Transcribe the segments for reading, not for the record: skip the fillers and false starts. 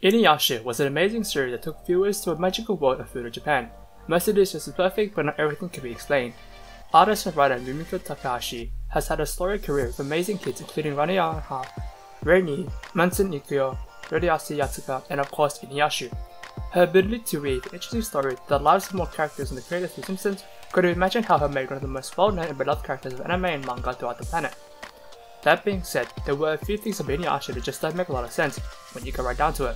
Inuyasha was an amazing series that took viewers to a magical world of Feudal Japan. Most of this is perfect, but not everything can be explained. Artist and writer Mimiko Takahashi has had a storied career with amazing hits including Raniyaha, Reini, Manson Ikuyo, Rodiasi Yatsuka, and of course Inuyasha. Her ability to weave an interesting story that lives of more characters in the creative few instances could have imagined how her made one of the most well-known and beloved characters of anime and manga throughout the planet. That being said, there were a few things about Inuyasha that just don't make a lot of sense when you get right down to it.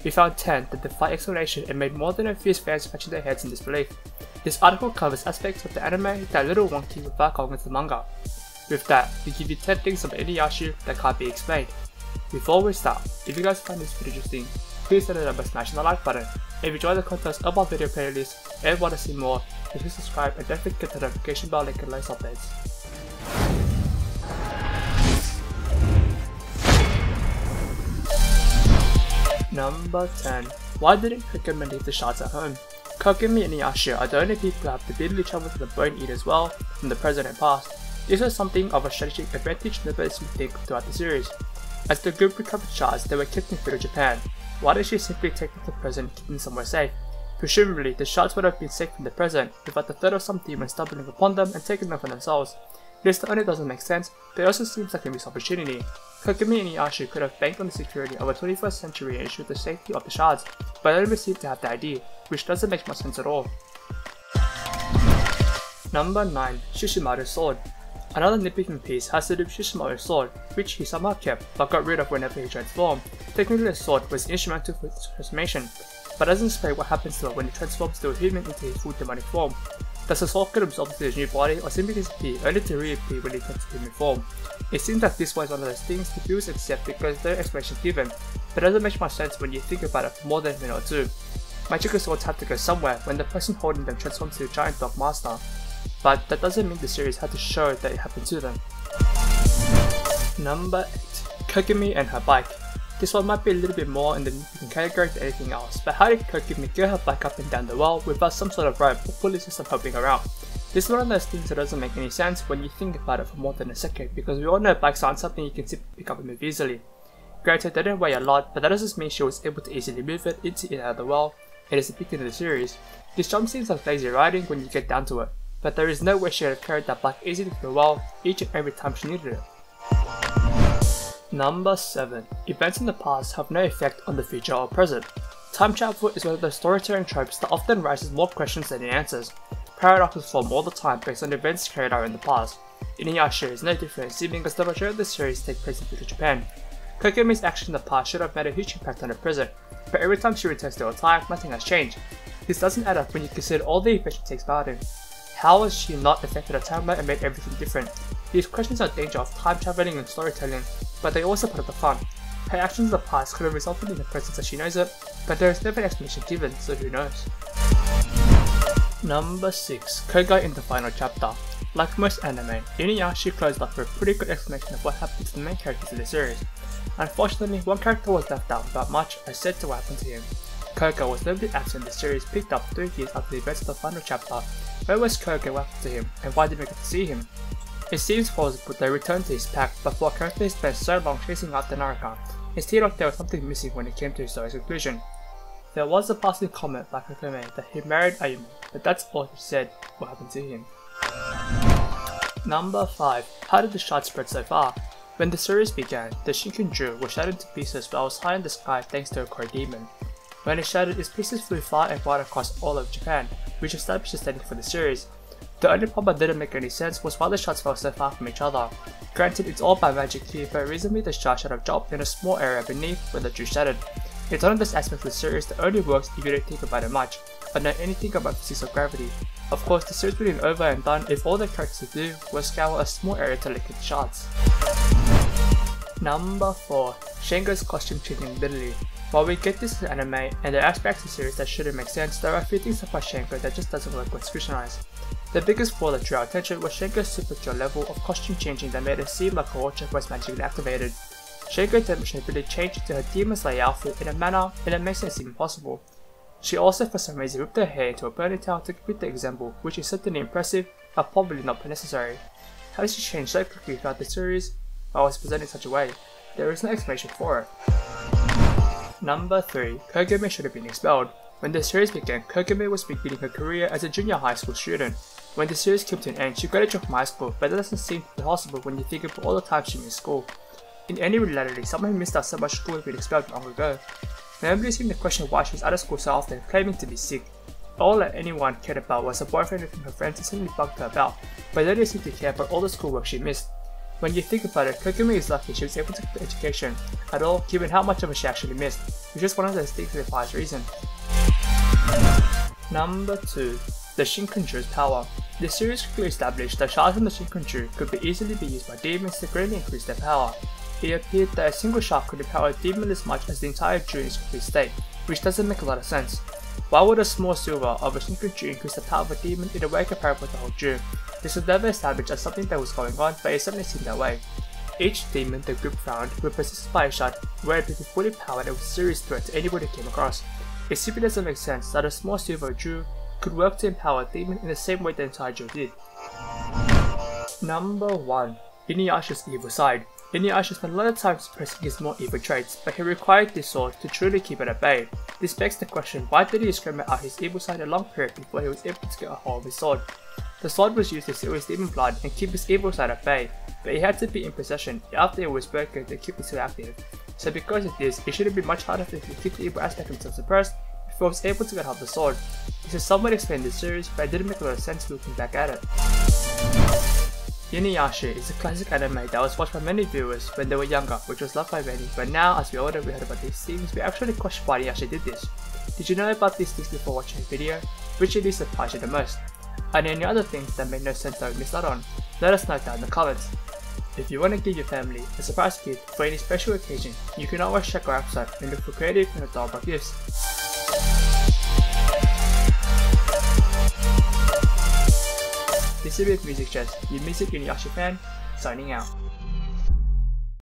We found 10 that defy explanation and made more than a few fans scratching their heads in disbelief. This article covers aspects of the anime that are a little wonky without going into the manga. With that, we give you 10 things about Inuyasha that can't be explained. Before we start, if you guys find this video interesting, please let it up by smashing the like button. If you enjoy the content of our video playlist and want to see more, please subscribe and don't forget the notification bell link and latest updates. Number 10. Why didn't Kokumi leave the shards at home? Kokumi and Inuyasha are the only people who have the ability to travel to the Bone Eaters world from the present and past. This was something of a strategic advantage nobody's would think throughout the series. As the group recovered shards, they were kept in Feudal Japan. Why did she simply take them to the present and keep them somewhere safe? Presumably, the shards would have been safe in the present without the threat of some demon stumbling upon them and taking them for themselves. This not only doesn't make sense, but it also seems like a missed opportunity. Kokumi and Inuyasha could have banked on the security of a 21st century and ensured the safety of the shards, but they never seem to have the idea, which doesn't make much sense at all. Number 9. Shushimaru's sword. Another nitpicking piece has to do with Shushimaru's sword, which he somehow kept but got rid of whenever he transformed. Technically the sword was instrumental for his transformation, but doesn't explain what happens to it when he transforms to a human into his full demonic form. Does the sword get absorbed into his new body or simply disappear only to reappear when he comes to human form? It seems like this was one of those things the viewers accept because there are explanations given, but it doesn't make much sense when you think about it for more than a minute or two. Magical swords have to go somewhere when the person holding them transforms to a giant dog master, but that doesn't mean the series had to show that it happened to them. Number 8. Kokumi and her bike. This one might be a little bit more in the nitpicking category than anything else, but how did Kokumi get her bike up and down the wall without some sort of rope or pulley system helping her out? This is one of those things that doesn't make any sense when you think about it for more than a second, because we all know bikes aren't something you can simply pick up and move easily. Granted, they don't weigh a lot, but that doesn't mean she was able to easily move it into and out of the wall. It is a big thing in the series. This jump seems like lazy riding when you get down to it, but there is no way she could have carried that bike easily to the wall each and every time she needed it. Number 7. Events in the past have no effect on the future or present. Time travel is one of those storytelling tropes that often raises more questions than it answers. Paradoxes form all the time based on events carried out in the past. Inuyasha is no different, seeming as the majority of the series take place in Feudal Japan. Kokumi's actions in the past should have made a huge impact on the present, but every time she returns to her time, nothing has changed. This doesn't add up when you consider all the events she takes part in. How has she not affected her timeline and made everything different? These questions are a danger of time traveling and storytelling, but they also part of the fun. Her actions in the past could have resulted in the present as she knows it, but there is never an explanation given, so who knows. Number 6. Kogo in the final chapter. Like most anime, Inuyasha closed up with a pretty good explanation of what happened to the main characters in the series. Unfortunately, one character was left out without much as said to what happened to him. Kogo was notably absent in the series picked up 3 years after the events of the final chapter. Where was Kogo, what happened to him, and why didn't we get to see him? It seems plausible they returned to his pack, but for a character who spent so long chasing after Naraka, it seemed like there was something missing when it came to his story's conclusion. There was a passing comment by Kokumi that he married Ayumi, but that's all he said what happened to him. Number 5. How did the shards spread so far? When the series began, the Shinkin-ju was shattered into pieces while it was high in the sky thanks to a core demon. When it shattered, its pieces flew far and wide across all of Japan, which established the setting for the series. The only part that didn't make any sense was why the shards fell so far from each other. Granted, it's all by magic here, but reasonably the shards should have dropped in a small area beneath where the Ju shattered. It's one of those aspects of the series that only works if you don't think about it much, or know anything about physics of gravity. Of course, the series would have been over and done if all the characters do was scour a small area to look at the shards. Number 4. Shanghai's costume changing ability. While we get this in anime and there are aspects of the series that shouldn't make sense, there are a few things about Shanghai that just doesn't work when scrutinized. The biggest flaw that drew our attention was Shanghai's supernatural level of costume changing that made it seem like her watcher was magically activated. Shanghai's temperature ability changed into her Demon Slayer outfit in a manner that makes it seem impossible. She also for some reason whipped her hair into a ponytail to complete the example, which is certainly impressive, but probably not necessary. How did she change so quickly throughout the series, while was presented in such a way? There is no explanation for it. Number 3. Kogami should have been expelled. When the series began, Kokumi was beginning her career as a junior high school student. When the series came to an end, she graduated from high school, but that doesn't seem possible when you think about all the time she missed school. In any reality, someone who missed out so much school had been expelled long ago. Nobody seemed to question why she was out of school so often, claiming to be sick. All that anyone cared about was a boyfriend with her friends instantly bugged her about, but they didn't seem to care about all the schoolwork she missed. When you think about it, Kokumi is lucky she was able to get education at all, given how much of it she actually missed, which is one of those things that defies reason. Number 2. The Shinkonju's power. The series quickly established that shards from the Shinkonju could easily be used by demons to greatly increase their power. It appeared that a single shard could empower a demon as much as the entire Ju in its complete state, which doesn't make a lot of sense. Why would a small silver of a Shinkonju increase the power of a demon in a way comparable to the whole Ju? This was never established as something that was going on, but it certainly seemed that way. Each demon the group found would possessed by a shard where it became fully powered and was a serious threat to anyone it came across. It simply doesn't make sense that a small silver Ju could work to empower a demon in the same way the entire Ju did. Number 1. Inuyasha's evil side. Inuyasha spent a lot of time suppressing his more evil traits, but he required this sword to truly keep it at bay. This begs the question, why did he discriminate out his evil side a long period before he was able to get a hold of his sword? The sword was used to seal his demon blood and keep his evil side at bay, but it had to be in possession after it was broken to keep it still active. So because of this, it should have been much harder for him to keep the evil aspect of himself suppressed before he was able to get hold of the sword. This is somewhat explained in the series, but it didn't make a lot of sense looking back at it. Inuyasha is a classic anime that was watched by many viewers when they were younger, which was loved by many, but now as we're older we heard about these things, we actually question why Inuyasha did this. Did you know about these things before watching the video? Which of these surprised you the most? Are there any other things that made no sense that we missed out on? Let us know down in the comments. If you want to give your family a surprise gift for any special occasion, you can always check our website and look for creative and adorable gifts. This is Music Chess, your music Inuyasha fan, signing out.